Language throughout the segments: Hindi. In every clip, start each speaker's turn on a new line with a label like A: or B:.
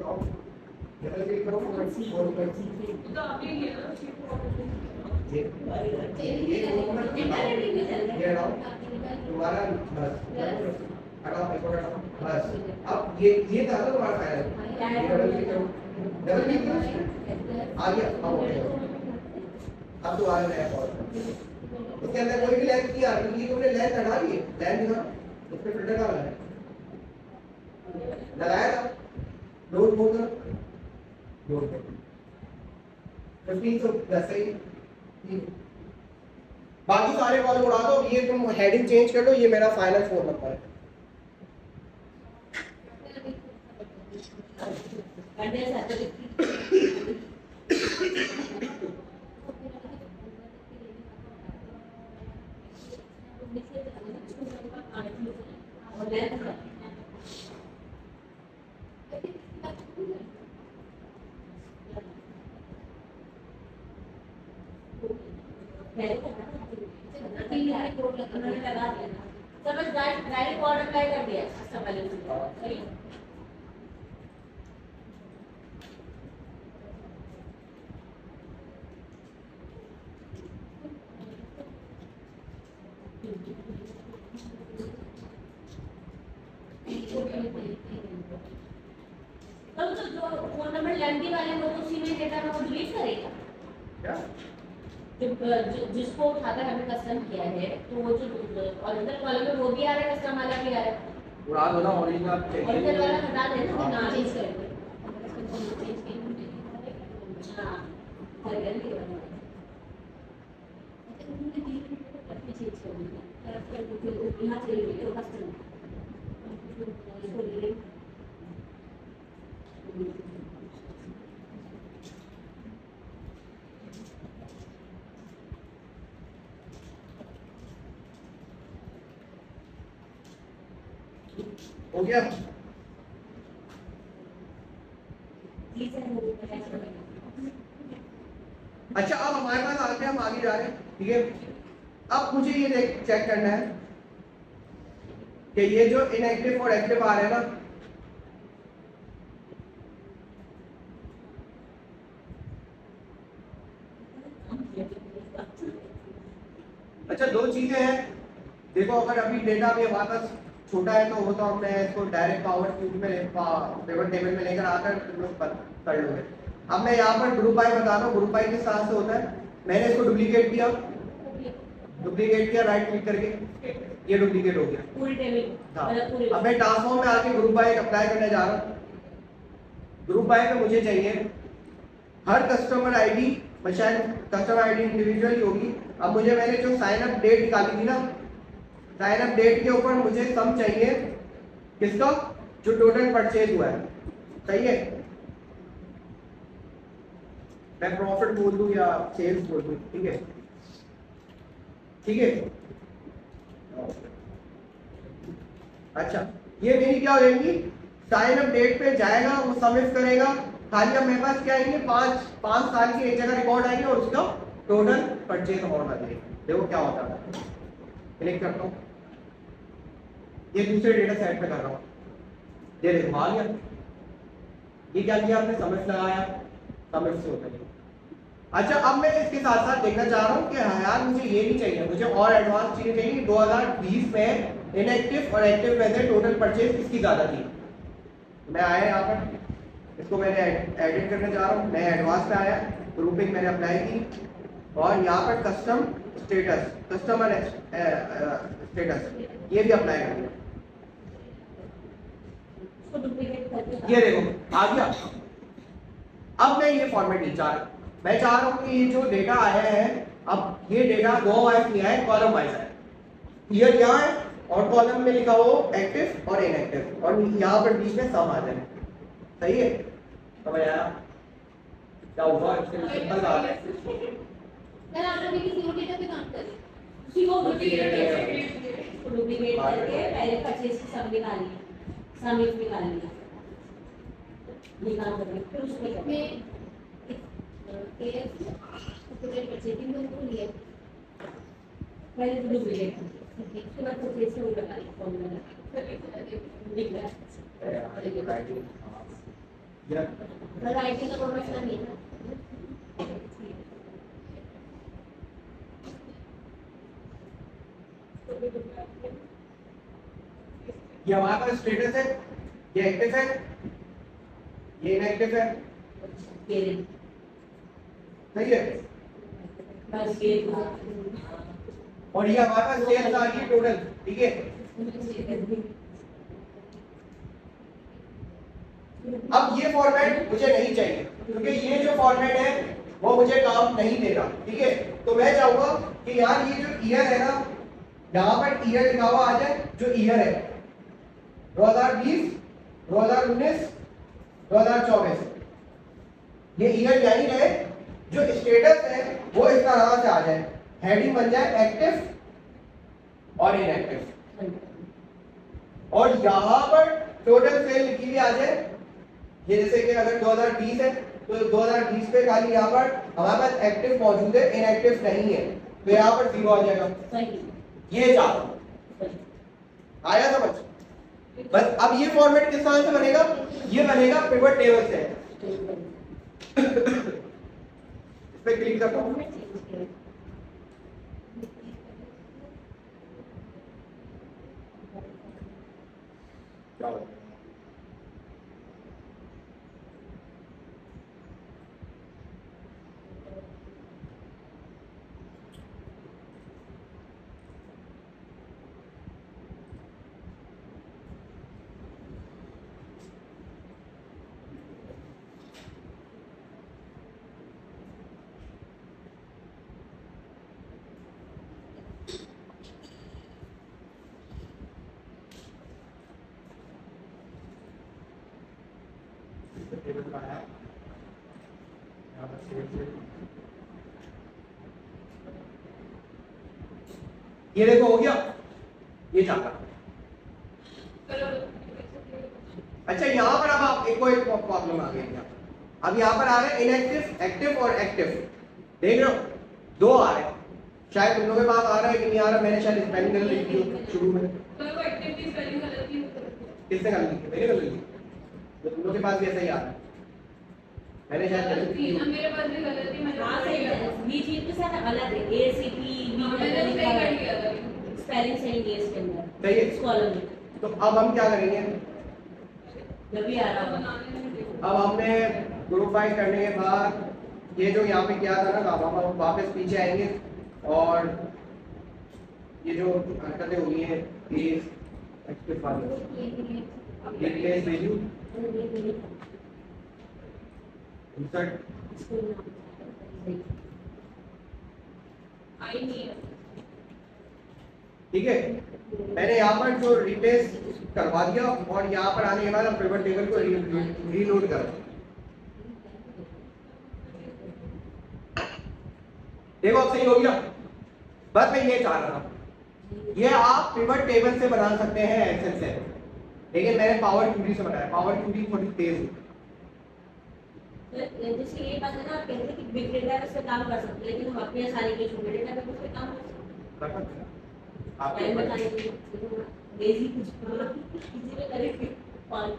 A: बताओ डबल क्लिक करो और
B: तो अभी ये
A: ये हटाओ तुम्हारा बस हटाओ इसको हटाओ बस अब ये था ना तुम्हारा फाइनल डबल क्लिक करो आ गया अब दोबारा नया कॉल उसके अंदर कोई भी लेंथ नहीं आ रही क्योंकि तुमने लेंथ हटा दी है लेंथ दिखा उस पर फिल्टर डाला है लगाया था लोड बोल दो लोड 15 तो वैसे ही बाकी सारे कॉल उड़ा दो ये तुम हेडिंग चेंज कर लो ये मेरा फाइनल फोन नंबर है
B: डायरेक्ट ऑर्डर अप्लाई कर दिया सब वाले सही तो जो फोन नंबर लेंदी वाले वो तो उसी में डेटा वो डिलीट करेगा
A: क्या
B: जिसको उठाकर हमें कस्टम किया है तो वो जो ओरिजिनल कॉलम में वो भी आ रहा है कस्टम वाला भी आ रहा है
A: उड़ा दो ना ओरिजिनल
B: ओरिजिनल वाला हटा देना ना चेंज कर दो हां कर देंगे चेंज कर देंगे यहां चले गए कस्टम
A: हो गया अच्छा अब हमारे पास आते हैं हम आगे जा रहे हैं ठीक है अब मुझे ये चेक करना है कि ये जो इनएक्टिव और एक्टिव आ रहे हैं ना अच्छा दो चीजें हैं देखो अगर अभी डेटा भी हमारे पास छोटा है तो वो तो हमने इसको डायरेक्ट पावर क्यूब में पेपर टेबल में लेकर आकर कर लोगे अब मैं यहाँ पर ग्रुप आई बता रहा हूँ ग्रुप आई किस तरह से होता है मैंने इसको डुप्लीकेट किया राइट क्लिक करके ये डुप्लीकेट हो गया
B: पूरी टेबल
A: हाँ अब मैं ट्रांसफॉर्म में आके ग्रुप आई अप्लाई करने जा रहा हूँ ग्रुप आई में मुझे चाहिए हर कस्टमर आईडी शायद कस्टमर आईडी इंडिविजुअल ही होगी अब मुझे मैंने जो साइन अप डेट निकाली थी ना साइन अप डेट के ऊपर मुझे सम चाहिए किसका जो टोटल परचेज हुआ है सही है मैं प्रॉफिट बोल दूं या सेल्स बोल दूं ठीक है अच्छा ये मेरी क्या हो जाएगी साइन अप डेट पे जाएगा वो सबमिट करेगा खाली अब मेरे पास क्या आएंगे 5 साल की एक जगह रिकॉर्ड आएंगे और उसका टोटल परचेज अमाउंट आ जाएगी देखो क्या होता है क्लिक करता हूँ ये दूसरे डेटा सेट पे कर रहा हूँ ये देखो आ गया ये क्या किया आपने सबमिट लगाया सबमिट से होता है अच्छा अब मैं इसके साथ साथ देखना चाह रहा हूँ कि यार मुझे ये नहीं चाहिए मुझे और एडवांस चीजें चाहिए 2020 में इनएक्टिव और एक्टिव में से टोटल परचेज किसकी ज्यादा थी मैं आया यहाँ पर इसको मैंने एडिट करने जा रहा हूँ मैं एडवांस पे आया ग्रुपिंग मैंने अप्लाई की और यहाँ पर कस्टम स्टेटस कस्टमर स्टेटस ये भी अप्लाई कर दिया ये देखो आ गया अब मैं ये फॉर्मेट नहीं चाह रहा मैं चाह रहा हूँ कि ये जो डेटा आया है अब ये डेटा रो वाइज नहीं है कॉलम वाइज है ईयर यहाँ है और कॉलम में लिखा हो एक्टिव और इनएक्टिव और यहाँ पर बीच में सम आ जाए सही है समझ आया क्या होगा सिंपल बात है
B: सर आप लोग किसी और डेटा पे काम करें उसी को डुप्लीकेट करके पहले परचेज की सम निकालिए सम इफ निकालिए ये काम करेंगे फिर उसमें टोटल परचेजिंग को लिया पहले तो डुप्लीकेट उसके बाद परचेज से वो निकालिए फॉर्मूला लिख रहा है राइटिंग का कोई मसला नहीं है।
A: ये हमारे पास स्टेटस है, ये एक्टिव है, ये इनएक्टिव है, सही है।
B: बस ये
A: और ये हमारे पास सेल्स आ रही है टोटल, ठीक है। अब ये फॉर्मेट मुझे नहीं चाहिए क्योंकि ये जो फॉर्मेट है वो मुझे काम नहीं देगा, ठीक है। तो मैं चाहूंगा कि यार ये जो ईयर है ना, यहाँ पर ईयर लिखा हुआ आ जाए, जो ईयर है 2020, 2019, 2024, ये ईयर यही रहे। जो स्टेटस है वो इस तरह से आ जाए, हेडिंग बन जाए एक्टिव और इनएक्टिव, और यहां पर टोटल सेल लिखी हुई आ जाए। ये जैसे कि अगर 2020 है तो 2020 पे खाली यहाँ पर हमारे पास एक्टिव मौजूद है, इनएक्टिव नहीं है, तो यहाँ पर 0 आ जाएगा। ये चार आया समझ। बस अब ये फॉर्मेट किस तरह से बनेगा, ये बनेगा पिवट टेबल से। इस पे क्लिक करता हूं, ये देखो हो गया, ये चाहता। अच्छा यहाँ पर अब आप एक प्रॉब्लम आ गई। अब यहाँ पर आ रहे हैं इनएक्टिव, एक्टिव और एक्टिव, देख रहे हो, दो आ रहे हैं। शायद तुम लोगों के पास आ रहा है कि नहीं आ रहा, मैंने शायद स्पेलिंग गलत लिखी हो शुरू में। किसने गलत लिखी? मैंने गलत लिखी, तो तुम लोगों के पास भी ऐसा ही आ रहा है। मैंने शायद गलत लिखी हो।
C: मेरे पास भी गलत थी, मैंने
B: हाँ सही है, बी चीज के साथ गलत है, ए सी पी
C: मैंने सही कर लिया था।
B: स्पेलिंग सही है इसके अंदर,
A: सही है।
B: इस कॉलम में
A: तो अब हम क्या करेंगे,
B: जब भी आ रहा होगा।
C: बनाने में देखो।
A: अब हमने ग्रुप बाय करने के बाद ये जो यहाँ पे किया था ना काम, अब हम वापस पीछे आएंगे और ये जो हरकतें हुई हैं ये एक्टिव वाली, रिप्लेस वैल्यू, इंसर्ट,
C: आई नहीं है।
A: ठीक है। मैंने यहाँ पर जो रिप्लेस करवा दिया और यहाँ पर आने के बाद हम पिवट टेबल को रीलोड कर, देखो अब सही हो गया। बस मैं ये चाह रहा था, ये आप पिवट टेबल से बना सकते हैं एक्सेल से, लेकिन मैंने पावर क्यूरी से बनाया। पावर क्यूरी थोड़ी तेज है।
B: जैसे ये बात है ना, आप कहते हैं कि बिग डेटा है, उस पे काम कर सकते हैं, लेकिन हम अपने सारे के छोटे डेटा पे उस पे काम कर सकते हैं।
A: आपके
B: टाइम
A: ऊपर।
B: बताने के लिए लेजी कुछ किसी में करेंगे पाँच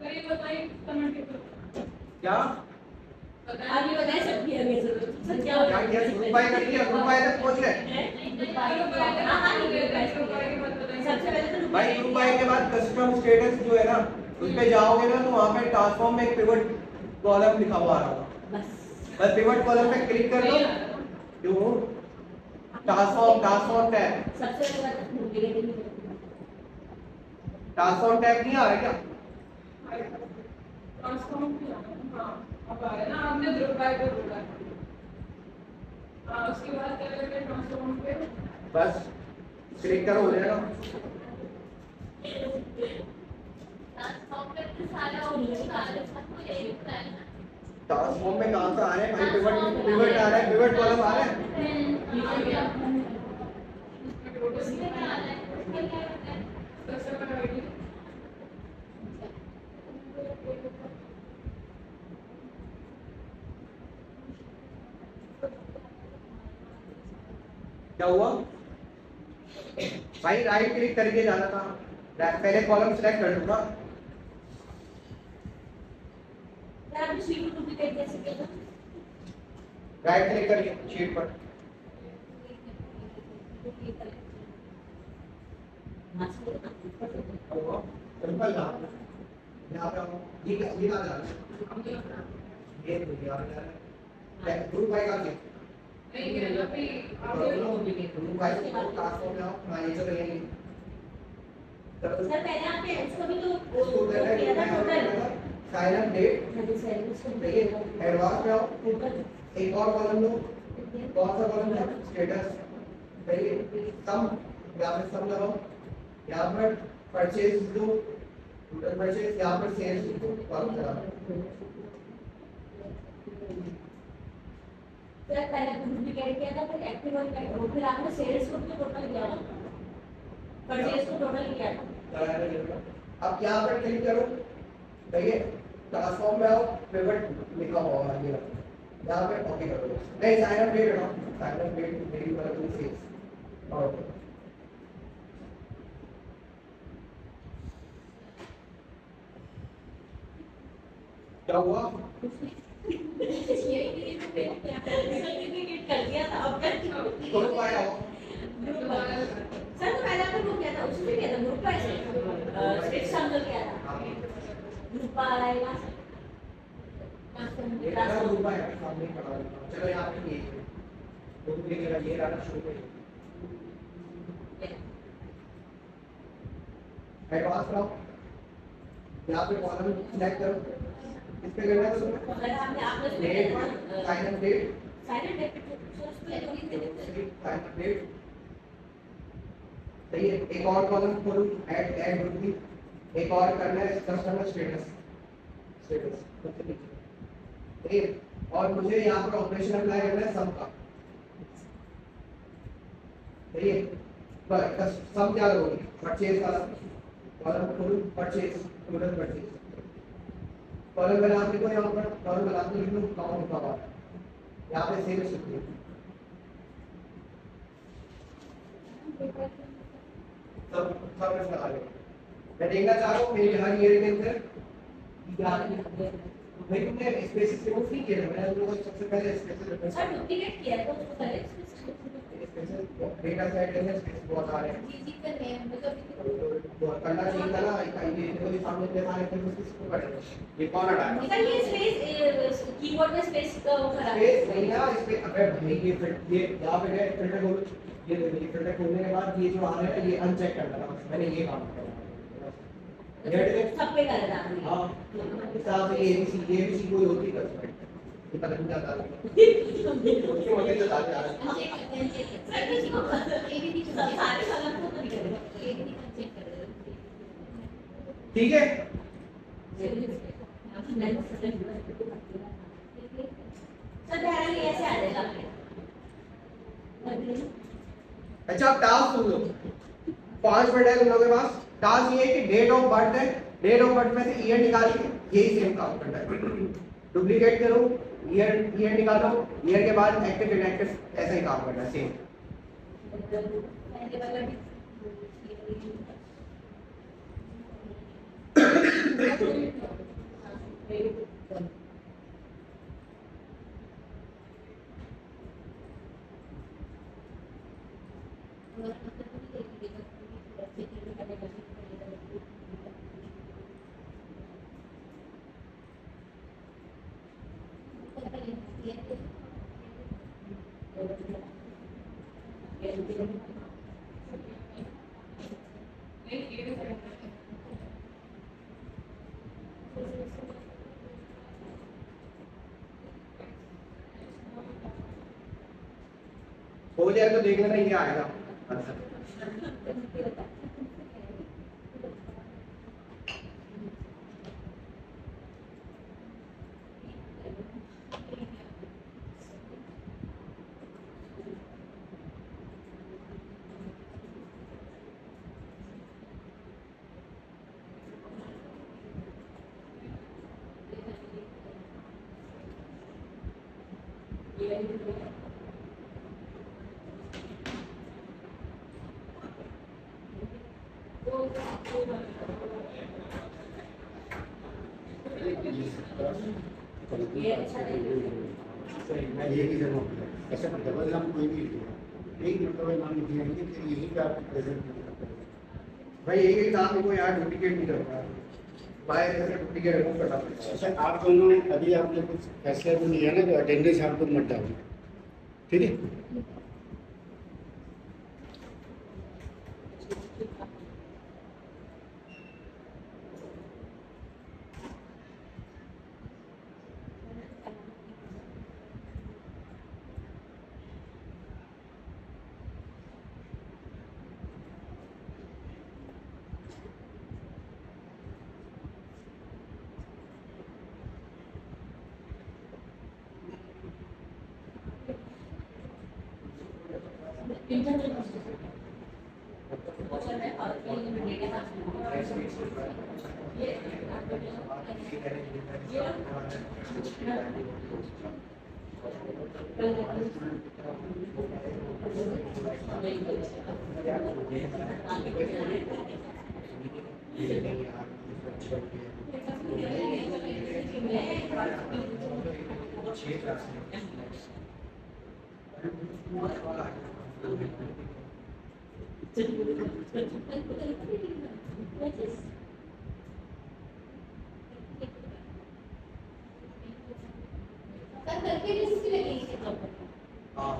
C: करिए बताइए कमेंट के
A: क्या
B: आगे बताए सकती है मेरे से सर क्या
A: क्या किया? ग्रुप बाय कर लिया, ग्रुप बाय तक पहुंच गए।
B: सबसे पहले तो
A: भाई ग्रुप बाय के बाद कस्टम स्टेटस जो है ना, उस पे जाओगे ना तो वहां पे ट्रांसफॉर्म में एक पिवट कॉलम लिखा हुआ आ रहा होगा। बस पिवट कॉलम पे क्लिक कर दो, क्यों ट्रांसफॉर्म टैब,
B: सबसे पहले
A: ट्रांसफॉर्म टैब नहीं आ रहा क्या?
C: ट्रांसफॉर्म किया। हाँ अब आ रहा है ना, आपने ग्रुप बाय पे बोला। हाँ उसके बाद क्या करते हैं ट्रांसफॉर्म पे,
A: बस क्लिक करो, हो जाएगा। ट्रांसफॉर्म में कहां से आ रहे हैं भाई? पिवट आ रहा है, पिवट कॉलम आ रहा है। क्या हुआ भाई? राइट क्लिक करके जाना था, पहले कॉलम सिलेक्ट कर दूंगा।
B: यार आपने शीट को डुप्लीकेट कैसे किया था?
A: राइट क्लिक करिए शीट पर। सिंपल था। यहाँ पे आओ। ये कहाँ जा रहा है? ये यहाँ पे जा रहा है। ग्रुप बाय का क्या?
C: नहीं ये ना भी आप
A: ग्रुप बाय से ट्रांसफॉर्म में आओ। हाँ ये चलो ये।
B: सर पहले आपने इसको भी तो
A: इसको
B: किया था टोटल।
A: साइन अप डेट देखिए एडवांस में आओ। एक और कॉलम लो। कौन सा कॉलम है? स्टेटस। देखिए सम यहाँ पे सम लगाओ। यहाँ पर परचेज दो। टोटल परचेज यहाँ पर सेल्स दो। कॉलम लगाओ।
B: सर पहले डुप्लीकेट किया था फिर एक्टिव और फिर आपने सेल्स को भी टोटल किया था, परचेज को टोटल किया था।
A: अब यहाँ पर क्लिक करो। देखिए ट्रांसफॉर्म में आओ। पिवट लिखा हुआ है ये यहाँ पे ओके करो। नहीं साइन अप डेट हटाओ। साइन अप डेट मेरी वाला तुम सेल्स और क्या हुआ?
B: डुप्लीकेट कर दिया था अब कर
A: ग्रुप बाय आओ।
B: सर तो पहले आपने वो किया था उसमें किया था ग्रुप बाय से स्ट्रिक्ट समझ किया था ग्रुप बाय
A: एक ना ग्रुप बाय सामने खड़ा है। चलो यहाँ पे ये ग्रुप ये रहा शुरू करिए। एडवांस रहो। यहाँ पे कॉलम सिलेक्ट करो। इस पे करना है तो
B: अगर आपने
A: date sign up date
B: silent date
A: sign up date सही है। एक और कॉलम खोलो ऐड ग्रुप की। एक और करना है कस्टमर स्टेटस स्टेटस सबसे नीचे। ठीक है और मुझे यहाँ पर ऑपरेशन अप्लाई करना है सम का। सही है बस सम क्या करोगे? परचेज का कॉलम खोलो परचेज टोटल परचेज कॉलम बना देखो। यहाँ पर कॉलम बना के लिख लो काउंट लिखा हुआ है। यहाँ पे सेल्स लिखिए। सब लगा लो। मैं देखना चाह रहा हूँ मेरे हर ईयर के अंदर भाई तुमने स्पेसिस रिमूव नहीं किया था। मैंने उन लोगों को सबसे पहले स्पेसिस
B: सर डुप्लीकेट किया तो उसको पहले
A: डेटा सेट में स्पेस बहुत आ रहे हैं।
B: जी कर रहे हैं मतलब
A: तो करना चाहिए था ना ये देखो ये सामने दिखा रहे थे उसको कर ये कौन हटाया?
B: सर ये स्पेस कीबोर्ड में स्पेस का वो करा
A: स्पेस नहीं ना इस पे अबे भाई ये यहाँ पे है फिल्टर खोलो। ये देखो ये फिल्टर खोलने के बाद ये जो आ रहा है ये अनचेक कर देना। मैंने ये काम किया
B: सब पे कर रहा हूं।
A: हाँ इस तरह से एबीसी कोई होती कर ये पता नहीं जाता उसके वजह से डाल जा रहा है।
B: सर किसी को एबीसी सारे कलर को तो नहीं करेगा एबीसी का चेक कर रहे
A: ठीक है
B: सर डायरेक्टली ऐसे आ जाएगा।
A: अच्छा अब टास्क सुन लो। 5 मिनट है तुम लोगों के पास। टास्क ये है कि डेट ऑफ बर्थ है। डेट ऑफ बर्थ में से ईयर निकालिए। यही सेम काम करना है। डुप्लीकेट करो ईयर निकालो। ईयर के बाद एक्टिव इनएक्टिव ऐसा ही काम करना है सेम। हो जाए तो देख लेना ये आएगा।
B: ये अच्छा नहीं
D: ये की जगह ऐसा डबल नाम कोई नहीं लिखेगा, एक मतलब नाम लिख लेंगे फिर यही पे आप प्रेजेंट करते हैं।
A: भाई एक नाम को यार डुप्लीकेट नहीं करना है, बाय से डुप्लीकेट रिमूव करना पड़ेगा।
D: अच्छा आप दोनों अभी आपने कुछ फैसला तो लिया ना, तो अटेंडेंस आप लोग मत डालो, ठीक है?
B: इंटरनल अच्छा मैं और डेटा का करके भी इसकी लगेगी
A: हाँ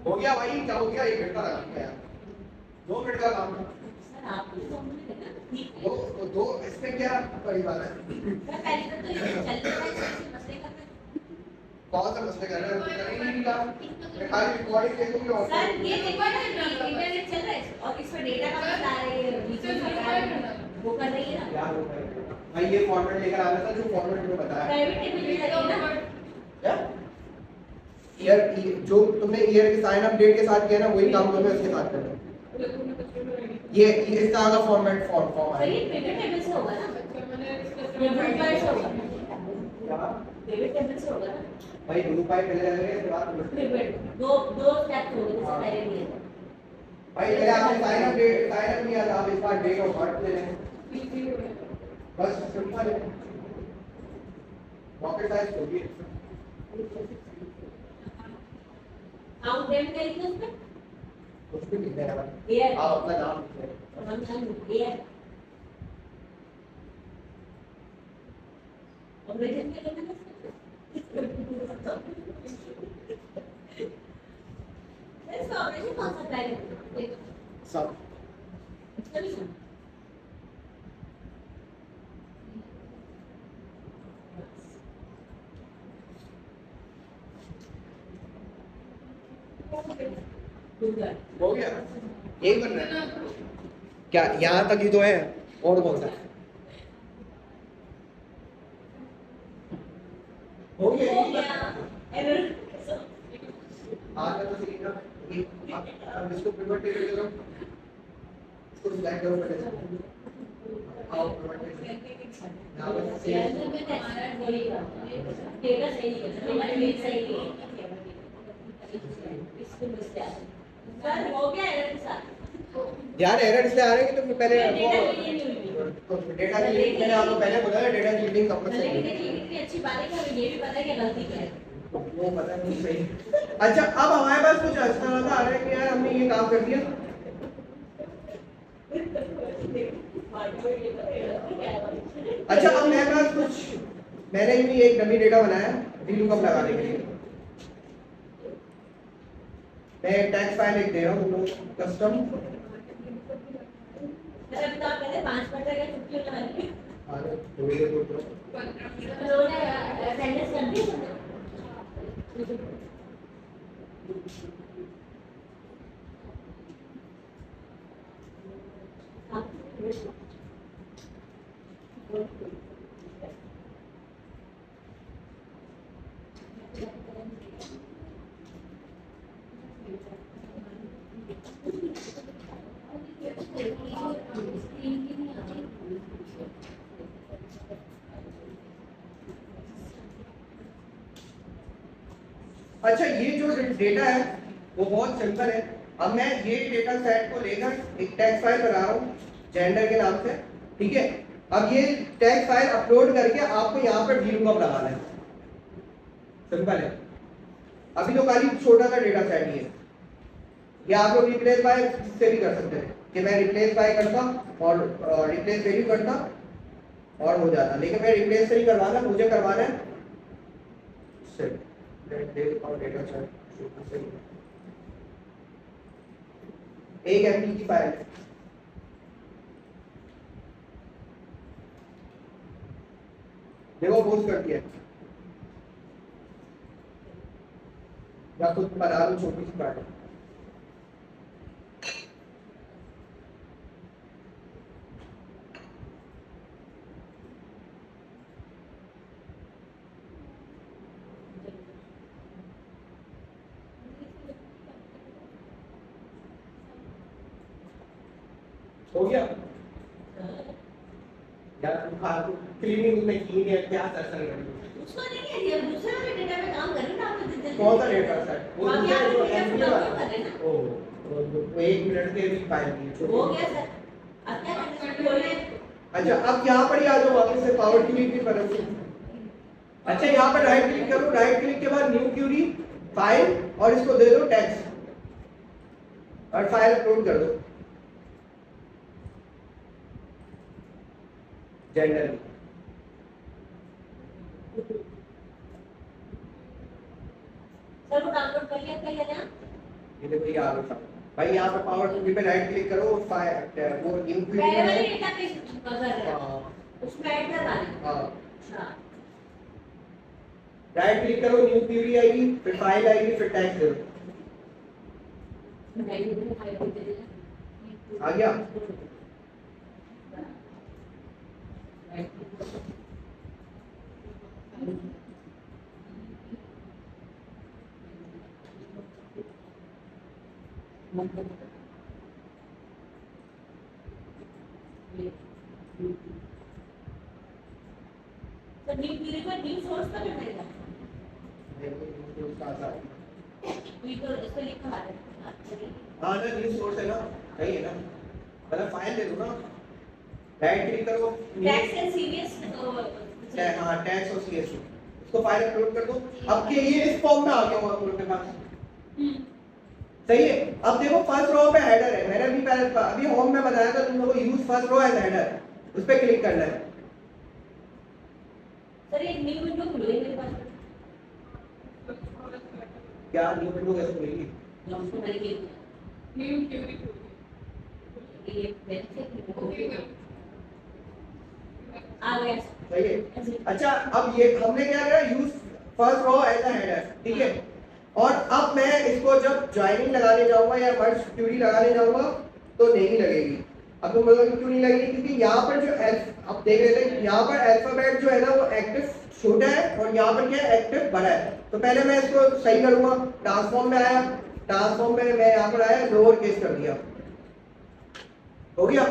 A: हो गया भाई, क्या हो गया? 1 घंटा लगा दिया, 2 मिनट का काम है। दो इसमें क्या बड़ी बात है? कौन सा मसले कर रहे हैं? मैं खाली रिकॉर्डिंग देखूंगी और
B: सर ये देखो ना इंटरनेट चल रहा है और इसमें डेटा का बता रही है वो कर रही है ना
A: क्या हो रहा है? भाई ये फॉर्मेट लेकर आना था जो फॉर्मेट में बताया।
B: प्राइवेट टेबल में लगी ना
A: क्या? ईयर जो तुमने ईयर के साइन अप डेट के साथ किया ना, वही काम तुम्हें उसके साथ करना है। ये इस तरह का फॉर्मेट फॉर्म
B: सर ये प्राइवेट टेबल से होगा ना ये ग्रुप वाइज होगा प्राइवेट टेबल से होगा ना
A: भाई ग्रुप फाइल पहले लगेगा, इसके बाद
B: प्राइवेट दो स्टेप होंगे जैसे पहले दिए थे
A: भाई पहले आपने साइन अप किया था, आप इस बार डेट और बर्थ ले लें, बस सिंपल है। पॉकेट साइज होगी
B: काउंट डेट करेंगे उसमें
A: कुछ भी लिख देना भाई,
B: ईयर
A: आप अपना नाम लिख दें।
B: ईयर और रेजिस्टर के लेना इसका ऑपरेशन कौन सा प्लान है
A: सब हो गया, यही करना है क्या? यहाँ तक ही तो है, और कौन सा हो गया?
B: हो गया एरर
A: आगे तो सीख रहा ये अब इसको पिवट टेबल करो, इसको सिलेक्ट करो पहले से। आओ पिवट टेबल यहाँ पर से
B: डेटा सही है हमारे लिए सही है सर हो गया एरर के साथ
A: यार एरर इसलिए आ रहे हैं कि तुम पहले
B: डेटा
A: वो
B: क्लियर नहीं हुई
A: डेटा की मैंने आपको पहले बोला है, डेटा क्लीनिंग कंपलसरी
B: लेकिन देखिए कितनी अच्छी बात है कि हमें ये भी पता है कि गलती क्या है
A: वो पता नहीं सही। अच्छा अब हमारे पास कुछ अच्छा था आ रहा है कि यार हमने ये काम कर दिया, अच्छा अब मेरे पास कुछ मैंने भी एक डमी डेटा बनाया VLOOKUP लगाने के लिए। मैं टेक्स्ट फाइल लिख दे रहा हूँ कस्टम अच्छा ये जो डेटा है वो बहुत सिंपल है। अब मैं ये डेटा सेट को लेकर एक टेक्स्ट फाइल बना रहा हूँ जेंडर के नाम से, ठीक है। अब ये टेक्स्ट फाइल अपलोड करके आपको यहाँ पर VLOOKUP लगाना है, सिंपल है। अभी तो खाली छोटा सा डेटा सेट ही है। ये आप लोग रिप्लेस बाय से भी कर सकते हैं कि मैं रिप्लेस बाय करता और रिप्लेस वैल्यू करता और हो जाता, लेकिन मैं रिप्लेस से नहीं करवाना, मुझे करवाना है सिर्फ डेटा सेट एक MB की फाइल है। देखो पोस्ट कर दिया या खुद बना लो छोटी सी फाइल। हो गया यार, क्लीनिंग में की है क्या सर
B: उसको नहीं है, दूसरे वाले डेटा में काम करें ना आप तो
A: कौन सा डेटा सेट वो
B: बाकी
A: दूसरा
B: आप
A: जो
B: PDF
A: MB
B: डाउनलोड
A: वाला
B: कर लेना।
A: वो 1 मिनट के भी फाइल नहीं
B: हो गया सर, अब क्या करना है बोले।
A: अच्छा अब यहाँ पर ही आ जाओ वापस से पावर क्लिक की तरफ से। अच्छा यहाँ पर राइट क्लिक करो, राइट क्लिक के बाद न्यू क्यूरी फाइल और इसको दे दो टेक्स्ट और फाइल अपलोड कर दो जेंडर।
B: सर वो डाउनलोड कर लिया ना।
A: ये देखो ये आ गया भाई। यहाँ पे पावर क्यूरी पे राइट क्लिक करो, फाइल वो न्यू क्यूरी
B: पहले वाले
A: में
B: डेटा पे कर रहे हैं, उसमें ऐड करवा लें।
A: हां
B: हां
A: राइट क्लिक करो, न्यू क्यूरी आएगी, फिर फाइल आएगी, फिर टेक्स्ट दो। आ गया
B: तो न्यू क्यूरी को न्यू सोर्स पर करना है। ये तो इसको लिखा है।
A: हाँ ना न्यू सोर्स है ना, सही है ना। मतलब फाइल दे दो ना, राइट क्लिक करो
B: टैक्स एंड सीरियस
A: हाँ टैक्स और CSV इसको फाइल अपलोड कर दो। अब के ये इस फॉर्म में आ गया होगा आप लोगों के पास, सही है। अब देखो फर्स्ट रो पे हेडर है, मैंने भी पहले अभी होम में बताया था तुम लोगों को use first row as header, उस पे क्लिक करना है।
B: सर एक न्यू विंडो खुलेगी मेरे पास।
A: क्या न्यू विंडो कैसे खुलेगी?
B: उसको मैंने किया
C: न्यू क्यूरी
B: ये वैसे आ गया।
A: सही है। अच्छा अब ये हमने क्या किया, use first row as a header, ठीक है। और अब मैं इसको जब ज्वाइनिंग लगाने जाऊंगा या मर्ज क्यूरी लगाने जाऊंगा तो नहीं लगेगी। अब तुम बोलोगे क्यों नहीं लगेगी? क्योंकि यहाँ पर जो अब देख रहे थे यहाँ पर अल्फाबेट जो है ना वो एक्टिव छोटा है और यहाँ पर क्या है एक्टिव बड़ा है। तो पहले मैं इसको सही करूंगा, ट्रांसफॉर्म में आया, ट्रांसफॉर्म में मैं यहाँ पर आया लोअर केस कर दिया, हो गया।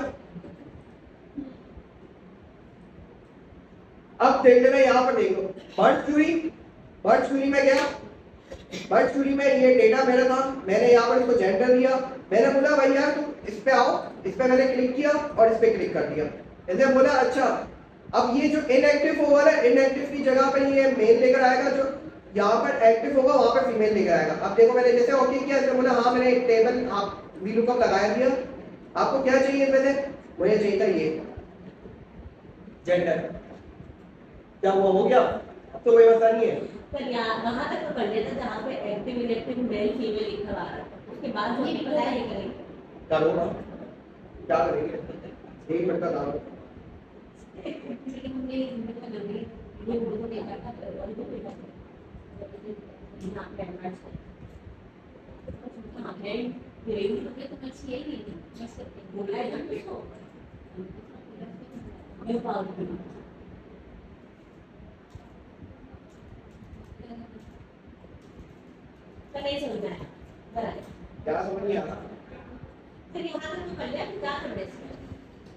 A: अब देख लेना यहाँ पर देखो मर्ज क्यूरी में गया, मर्ज क्यूरी में ये डेटा मेरा था, मैंने यहाँ पर इसको जेंडर दिया, मैंने बोला भाई यार तुम इस पे आओ, इस पे मैंने क्लिक किया और इस पे क्लिक कर दिया। इसने बोला अच्छा अब ये जो इनएक्टिव होगा ना, इनएक्टिव की जगह पे ये मेल लेकर आएगा, जो यहाँ पर एक्टिव होगा वहां पर फीमेल लेकर आएगा। अब देखो मैंने जैसे ओके किया, इसने बोला हाँ मैंने एक टेबल आप VLOOKUP लगा दिया। आपको क्या चाहिए इनमें से? मुझे चाहिए था ये जेंडर। क्या हुआ, हो गया? अब तो कोई मसला नहीं है।
B: पर यहाँ वहाँ तक तो कर लेते जहाँ पे एक्टिव इलेक्टिव मेल फीमेल लिखा हुआ है, उसके बाद जो पता नहीं करेंगे।
A: करो ना, क्या करेंगे? 1 मिनट का काम है।
B: लेकिन हमने हिंदी में जल्दी ये उर्दू को देखा था और उर्दू देखा था यहाँ पे एडवांस हाँ है ये तो मैं चाहिए ही नहीं बस बोला है ना उसको न्यू पावर तो नहीं समझ में आया बराबर
A: क्या समझ नहीं आता?
B: फिर यहाँ तक तो कर लिया फिर क्या कर रहे हैं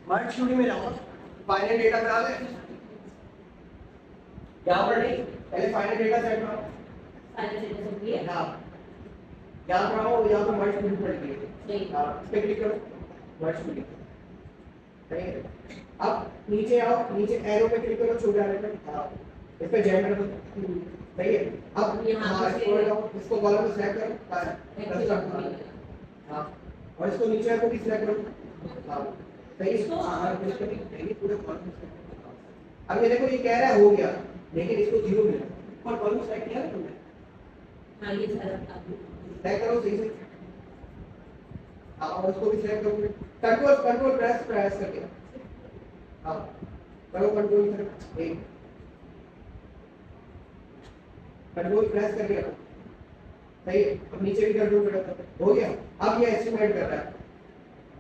A: मर्ज क्यूरी में जाओ, फाइनल डेटा बना ले। यहाँ पर नहीं, पहले फाइनल डेटा सेट बनाओ।
B: फाइनल से सब ये
A: हाँ, यहाँ पर आओ, यहाँ पर मर्ज क्यूरी पड़ेगी।
B: नहीं
A: हाँ, इस पे क्लिक करो, मर्ज क्यूरी। सही है। अब नीचे आओ, नीचे एरो पे क्लिक करो, छोटा एरो पे। हाँ, इस पे जेंडर दो। सही है। अब यहाँ स्क्रॉल डाउन, इसको कॉलम को सिलेक्ट करो। हाँ, और इसको नीचे को भी सिलेक्ट करो। हाँ, सही है।
B: इसको
A: पूरे कॉलम। अब ये देखो, ये कह रहा है हो गया, लेकिन इसको 0 मिला। और कॉलम सेलेक्ट किया ना तुमने?
B: हाँ ये सारा
A: सिलेक्ट करो सही से। हाँ, और उसको भी सिलेक्ट करो। कंट्रोल प्रेस करके। हाँ, करो कंट्रोल प्रेस करके रखो। सही है। अब नीचे भी कंट्रोल करो, हो गया। अब ये एस्टिमेट कर रहा है।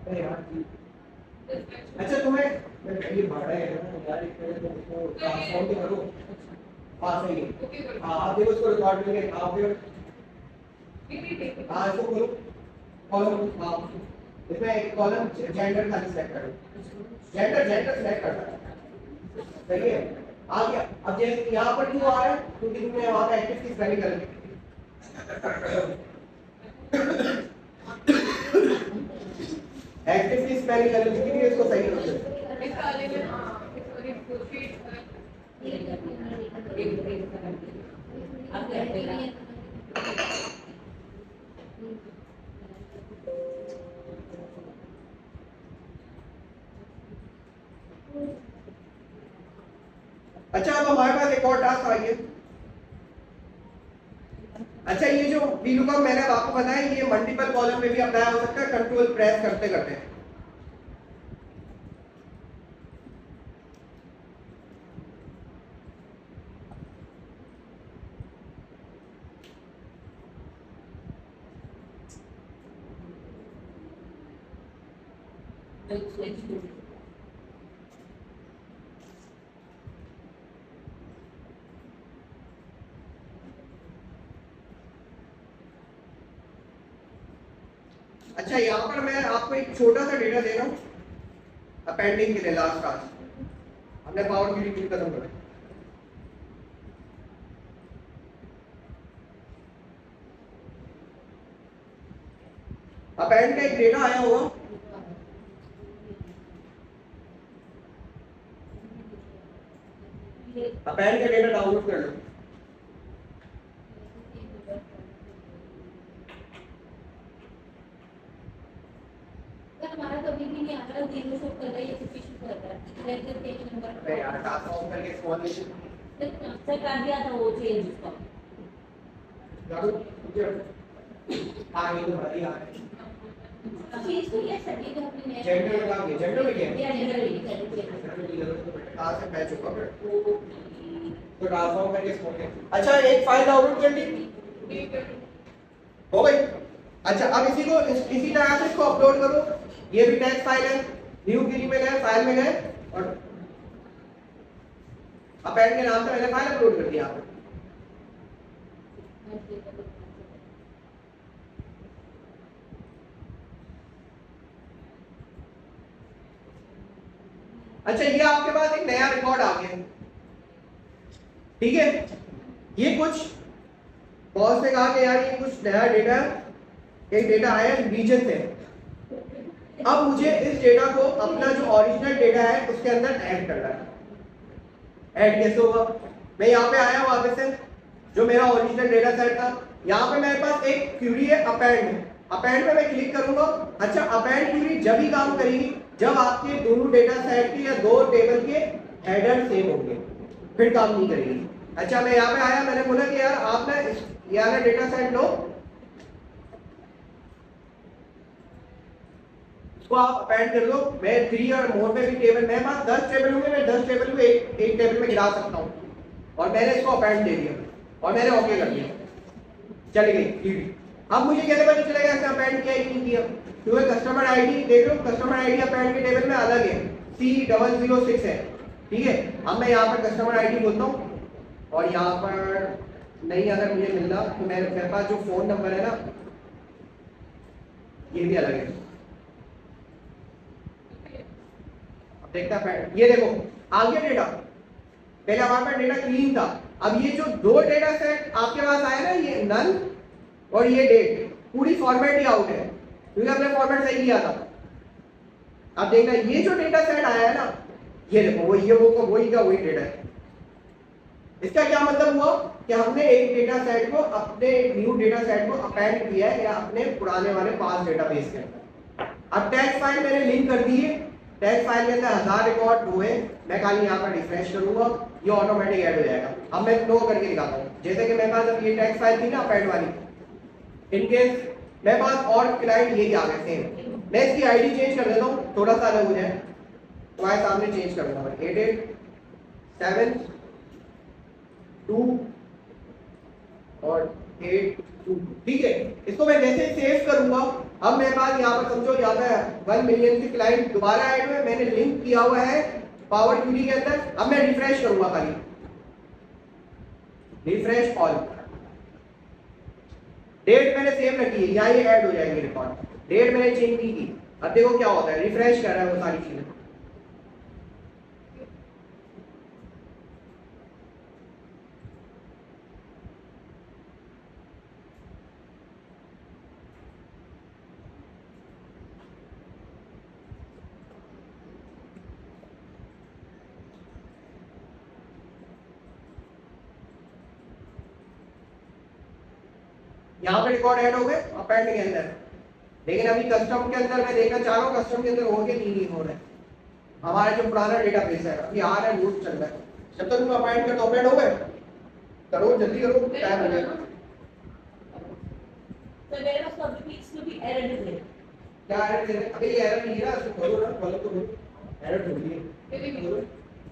A: अरे यार, अच्छा तुम्हें ये भाड़ा है ना यार, इसको ट्रांसफॉर्म भी करो। हाँ सही है। हाँ, आप देखो इसको रिकॉर्ड करके आप फिर हाँ इसको करो कॉलम। हाँ, इसमें एक कॉलम जेंडर खाली सेलेक्ट करो। जेंडर सेलेक्ट करना। सही है, आ गया। अब जैसे यहाँ पर क्यों आ रहा है? क्योंकि तुमने वहाँ का एक्टिव की स्पेलिंग कर ली। एक्टिव की स्पेलिंग कर ली, लेकिन इसको सही करो।
B: अब करते हैं
A: अच्छा, अब हमारे पास एक और टास्क आई है। अच्छा, ये जो VLOOKUP मैंने आपको बताया, ये मल्टीपल कॉलम में भी अप्लाई हो सकता है कंट्रोल प्रेस करते करते। अच्छा, यहाँ पर मैं आपको एक छोटा सा डेटा दे रहा हूँ अपेंडिंग के लिए। लास्ट टास्क हमने पावर क्यूरी क्लिक खत्म कर। अपेंड का एक डेटा आया होगा। अपेंड का डेटा डाउनलोड कर लो।
B: हमारा कभी भी नहीं आता, जीरो शो कर रहा है, ये सफिशिएंट कर रहा है। रेगुलर पेज नंबर
A: अरे यार, टास्क ऑफ करके स्मॉलेशन
B: सर कर दिया था वो चेंज उसका।
A: करो। हाँ, ये तो बढ़िया है।
B: चीज तो ये सभी का अपने
A: जेंडर में क्या किया? जेंडर में क्या है?
B: ये अंडर ही कर
A: कहाँ से बैच होगा फिर? तो ट्रांसफॉर्म करके स्मॉलेशन। अच्छा, एक फाइल डाउनलोड कर ली, हो गई। अच्छा, अब इसी तरह से इसको अपलोड करो। ये भी टेक्स्ट फाइल है, न्यू क्वेरी में गए, फाइल में गए और अपेंड के नाम से मैंने फाइल अपलोड कर दिया आपको। अच्छा, ये आपके पास एक नया रिकॉर्ड आ गया। ठीक है, ये कुछ बॉस ने कहा कि यार ये कुछ नया डेटा है, एक डेटा आया रीजन से। अब मुझे इस डेटा को अपना जो ओरिजिनल डेटा है उसके अंदर ऐड करना है। ऐड कैसे होगा? मैं यहाँ पे आया हूँ वापस से, जो मेरा ओरिजिनल डेटा सेट था, यहाँ पे मेरे पास एक क्यूरी है अपेंड, अपेंड पे मैं क्लिक करूंगा। अच्छा, अपेंड क्वेरी जब ही काम करेगी जब आपके दोनों डेटा सेट के या दो टेबल के हेडर सेम होंगे, फिर काम नहीं करेगी। अच्छा, मैं यहाँ पे आया, मैंने बोला कि यार आप ना यहाँ ना डेटा सेट लो, इसको आप अपेंड कर दो। मैं 3 और मोर में भी टेबल, मेरे पास 10 टेबल होंगे, मैं 10 टेबल को एक टेबल में गिरा सकता हूँ। और मैंने इसको अपेंड दे दिया और मैंने ओके कर दिया, चली गई टीवी। अब मुझे कैसे पता चलेगा ऐसे अपेंड किया कि नहीं किया? क्योंकि कस्टमर आईडी देख लो, कस्टमर आईडी अपेंड के टेबल में अलग है, C006 है, ठीक है। अब मैं यहाँ पर कस्टमर आईडी बोलता हूँ और यहाँ पर नहीं अगर मुझे मिल रहा तो मेरे पास जो फोन नंबर है ना ये भी अलग है। अब देखता है, ये देखो आ गया डेटा। पहले हमारे पास डेटा क्लीन था, अब ये जो दो डेटा सेट आपके पास आए ना, ये नल और ये डेट, पूरी फॉर्मेट ही आउट है क्योंकि हमने फॉर्मेट सही किया था। अब देखना ये जो डेटा सेट आया है ना, ये देखो वही का वही डेटा है। इसका क्या मतलब हुआ कि हमने एक डेटा सेट को अपने न्यू डेटा सेट को अपेंड किया है या अपने पुराने वाले पास डेटाबेस के अंदर। अब टेक्स्ट फाइल मैंने लिंक कर दी है, टेक्स्ट फाइल के अंदर 1000 रिकॉर्ड हुए, मैं खाली यहाँ पर रिफ्रेश करूंगा, ये ऑटोमेटिक ऐड हो जाएगा। अब मैं फ्लो करके दिखाता हूँ, जैसे कि मेरे पास अब ये टेक्स्ट फाइल थी ना अपेंड वाली, इनकेस मेरे पास और क्लाइंट यही आ गए सेम, मैं इसकी आईडी चेंज कर देता हूँ, थोड़ा सा अलग हो जाए, तुम्हारे सामने चेंज करूंगा मैं 8872 और 822, ठीक है। इसको मैं जैसे सेव करूंगा, अब मेरे पास यहाँ पर समझो यहाँ पे 1 मिलियन के क्लाइंट दोबारा ऐड हुए, मैंने लिंक किया हुआ है पावर क्वेरी के अंदर। अब मैं रिफ्रेश करूंगा, खाली रिफ्रेश ऑल, डेट मैंने सेम रखी है, यहाँ ये ऐड हो जाएंगे रिकॉर्ड, डेट मैंने चेंज नहीं की। अब देखो क्या होता है, रिफ्रेश कर रहा है वो सारी चीजें। यहाँ पे रिकॉर्ड ऐड हो गए अपेंड के अंदर, लेकिन अभी कस्टम के अंदर मैं देखना चाह रहा हूँ कस्टम के अंदर हो गए नहीं हो रहे। हमारा जो पुराना डेटाबेस है अभी आ रहा है, लूप चल रहा है। जब तक तुम अपेंड कर तो अपेंड हो गए, करो जल्दी करो, टाइम हो गया।
B: तो मेरे पास कभी भी इसमें भी एरर नहीं है।
A: क्या एरर दे रहे हैं? अभी ये एरर नहीं है ना, इसको खोलो ना, खोलो तो एरर ढूंढ लिए,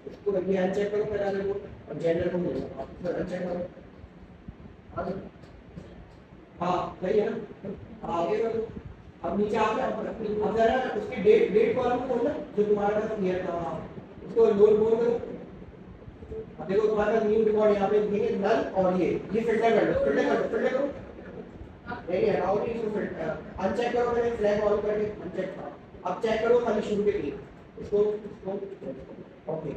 A: इसको अभी अनचेक करो, मेरा रिपोर्ट और जनरल को मिलेगा, आप अनचेक करो। हाँ सही है ना, आगे करो। अब नीचे आप अब जरा उसकी डेट कॉलम को खोलना जो तुम्हारे पास क्लियर था, उसको लोड बोल करो। अब देखो तुम्हारे पास न्यू रिकॉर्ड यहाँ पे दिखेंगे नल और ये फिल्टर कर लो, फिल्टर करो नहीं हटाओ नहीं, इसको फिल्टर अनचेक करो, मैंने फ्लैग ऑन करके अनचेक था। अब चेक करो खाली शुरू के लिए इसको ओके।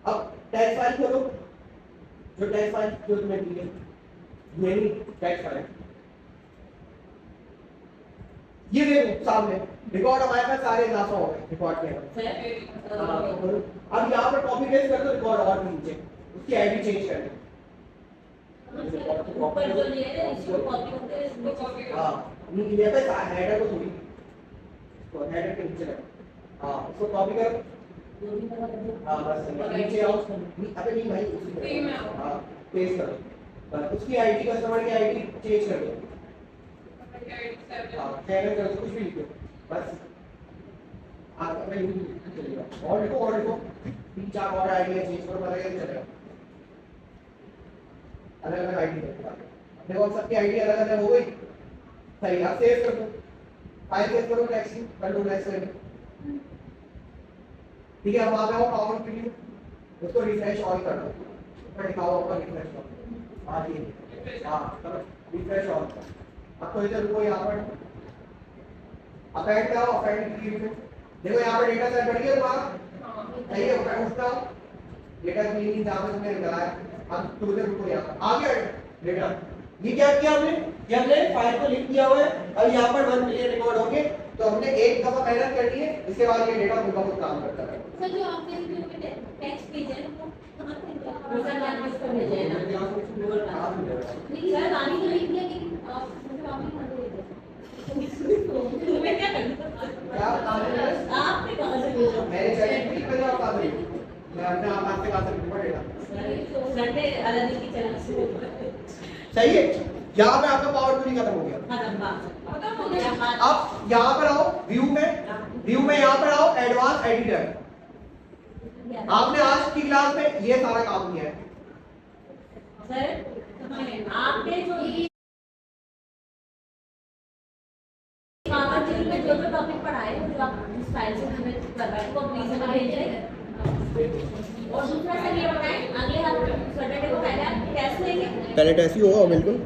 A: अब टैग फाइल खोलो, जो टैग फाइल जो तुम्हें दी है यही टैग फाइल, ये देखो सामने रिकॉर्ड हमारे पास सारे इजाफा हो गए रिकॉर्ड के अंदर। अब यहाँ पर कॉपी पेस्ट कर दो रिकॉर्ड और नीचे उसकी आईडी चेंज कर दो।
B: ऊपर जो लिए थे इसको कॉपी करते हैं, इसमें कॉपी
A: हां ये पे हेडर को थोड़ी तो हेडर के नीचे लगा, हां उसको कॉपी करो,
B: जो भी पता कर
A: हां बस नीचे आओ, अबे नहीं भाई उसी में हां पेस्ट करो, बस उसकी आईडी कस्टमर की आईडी चेंज कर दो, हां सेव कर दो, कुछ भी लिखो बस। आप अपने चलेगा और लिखो 3-4 और आईडी चेंज करो, पता कैसे चलेगा। अलग अलग आईडी देखो, अब सबकी आईडी अलग अलग हो गई, सही। आप सेव कर दो, फाइल सेव करो, टेक्स्ट कंट्रोल एस कर, ठीक है। अब आ जाओ पावर के लिए, उसको रिफ्रेश ऑल कर दो, ऊपर दिखाओ ऊपर रिफ्रेश ऑल, हां जी हां करो रिफ्रेश ऑल। अब तो इधर रुको, यहाँ पर अपेंड का अपेंड की देखो यहाँ पर डेटा सेट बढ़ गया तुम्हारा, सही है। अपेंड उसका डेटा क्लीनिंग जहाँ पे तुमने लगाया, अब तो इधर रुको, यहाँ पर आ गया डेटा। ये क्या किया हमने, ये हमने फाइल को लिख किया हुआ है, अब यहाँ पर 1 मिलियन रिकॉर्ड होंगे, तो हमने एक दफा मेहनत कर ली है, इसके बाद ये डेटा खुद ब खुद काम करता है।
B: सर जो आपने जो टेक्स्ट भेजा है वो कहां से दूसरा लैंग्वेज पर भेजा है ना, नहीं सर आनी तो लिख दिया कि आप मतलब आप ही कहां से भेजा। तुम्हें क्या करना?
A: क्या काम है?
B: आपने कहाँ से भेजा?
A: मैंने चैलेंज नहीं किया आप काम नहीं। मैं अपने आप हाथ से काम से पड़ेगा।
B: संडे अलग की चला से
A: सही है। यहाँ पे आपका पावर पूरी खत्म हो गया।
C: खत्म हो गया।
A: अब यहाँ पर आओ व्यू में यहाँ पर आओ एडवांस एडिटर। आपने आज की क्लास में ये सारा काम किया है।
B: सर आपने जो में जो जो टॉपिक पढ़ाए जो आप इस फाइल से हमें कर रहे हैं वो प्लीज हमें भेज दें। और दूसरा सर ये बताएं अगले हफ्ते सैटरडे को पहले आप टेस्ट लेंगे?
A: पहले टेस्ट ही होगा बिल्कुल।